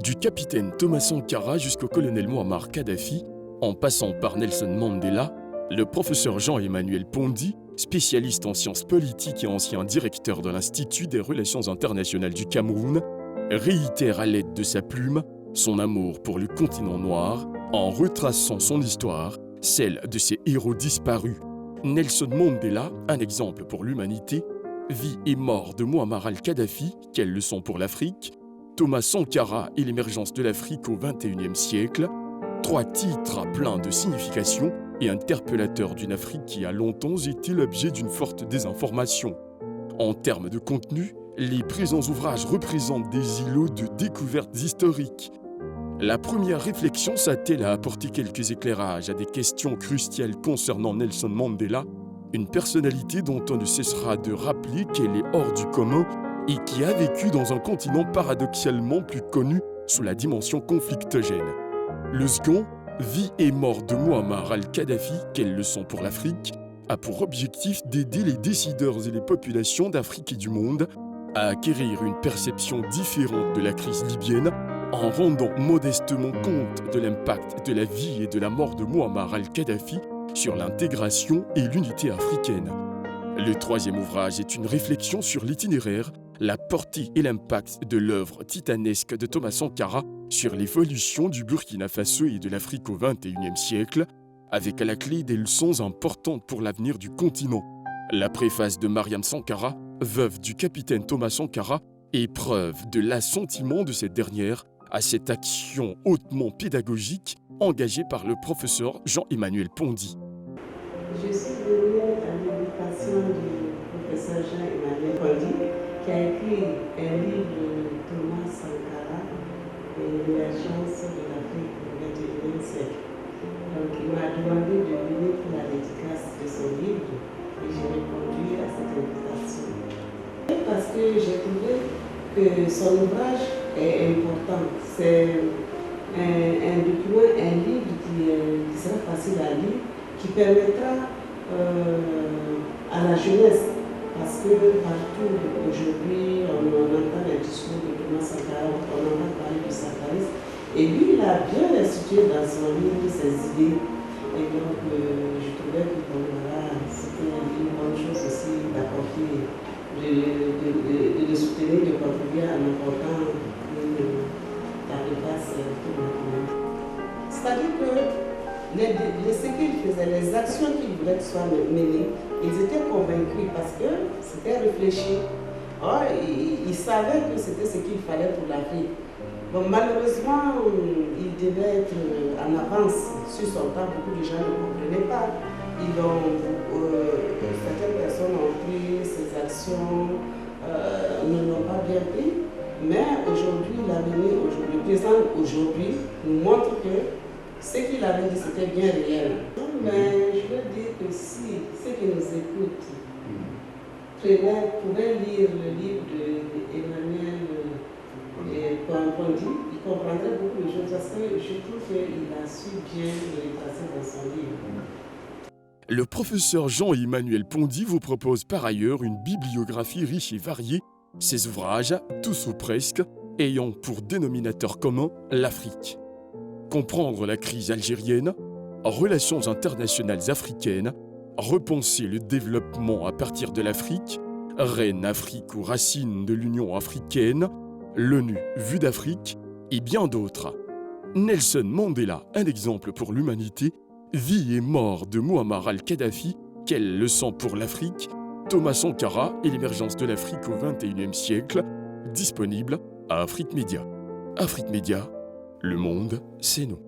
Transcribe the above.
Du capitaine Thomas Sankara jusqu'au colonel Muammar Kadhafi, en passant par Nelson Mandela, le professeur Jean-Emmanuel Pondy, spécialiste en sciences politiques et ancien directeur de l'Institut des Relations internationales du Cameroun, réitère à l'aide de sa plume son amour pour le continent noir en retraçant son histoire, celle de ses héros disparus. Nelson Mandela, un exemple pour l'humanité, vie et mort de Muammar al-Kadhafi, quelle leçon pour l'Afrique, Thomas Sankara et l'émergence de l'Afrique au XXIe siècle, trois titres pleins de signification et interpellateurs d'une Afrique qui a longtemps été l'objet d'une forte désinformation. En termes de contenu, les présents ouvrages représentent des îlots de découvertes historiques. La première réflexion s'attelle à apporter quelques éclairages à des questions cruciales concernant Nelson Mandela, une personnalité dont on ne cessera de rappeler qu'elle est hors du commun et qui a vécu dans un continent paradoxalement plus connu sous la dimension conflictogène. Le second, Vie et mort de Muammar al-Kadhafi, quelle leçon pour l'Afrique, a pour objectif d'aider les décideurs et les populations d'Afrique et du monde à acquérir une perception différente de la crise libyenne en rendant modestement compte de l'impact de la vie et de la mort de Muammar al-Kadhafi sur l'intégration et l'unité africaine. Le troisième ouvrage est une réflexion sur l'itinéraire, la portée et l'impact de l'œuvre titanesque de Thomas Sankara sur l'évolution du Burkina Faso et de l'Afrique au XXIe siècle, avec à la clé des leçons importantes pour l'avenir du continent. La préface de Mariam Sankara, veuve du capitaine Thomas Sankara, est preuve de l'assentiment de cette dernière à cette action hautement pédagogique engagée par le professeur Jean-Emmanuel Pondy. Je suis venue à l'invitation du professeur Jean-Emmanuel Pondy, qui a écrit un livre de Thomas Sankara et l'émergence de l'Afrique au XXIe siècle. Donc il m'a demandé de venir pour la dédicace de son livre et j'ai répondu à cette invitation. Parce que j'ai trouvé que son ouvrage est important. C'est un document, un livre qui sera facile à lire, qui permettra à la jeunesse, parce que partout aujourd'hui on entend les discours de Thomas Sankara, on entend parler du sankarisme, et lui il a bien restitué dans son livre ses idées, et donc je trouvais que voilà, c'était une bonne chose aussi d'apporter, de le soutenir, de contribuer à l'important la dépasse tout le monde. C'est-à-dire que ce qu'ils faisaient, les actions qu'ils voulaient que soient menées, ils étaient convaincus parce que c'était réfléchi. Or, ils savaient que c'était ce qu'il fallait pour l'Afrique. Bon, malheureusement, il devait être en avance sur son temps. Beaucoup de gens ne comprenaient pas. Certaines personnes ont pris ces actions, ne l'ont pas bien pris. Mais aujourd'hui, l'avenir, le présent aujourd'hui, nous montre que ce qu'il avait dit, c'était bien réel. Mais je veux dire que si ceux qui nous écoutent pouvaient lire le livre d'Emmanuel Pondy, ils comprendraient beaucoup de choses parce que je trouve qu'il a su bien le retracer dans son livre. Le professeur Jean-Emmanuel Pondy vous propose par ailleurs une bibliographie riche et variée, ses ouvrages, tous ou presque, ayant pour dénominateur commun l'Afrique. Comprendre la crise algérienne, relations internationales africaines, repenser le développement à partir de l'Afrique, Reine Afrique ou racines de l'Union africaine, l'ONU vue d'Afrique et bien d'autres. Nelson Mandela, un exemple pour l'humanité, vie et mort de Muammar al-Kadhafi, quelle leçon pour l'Afrique, Thomas Sankara et l'émergence de l'Afrique au XXIe siècle, disponible à Afrique Média. Afrique Média, le monde, c'est nous.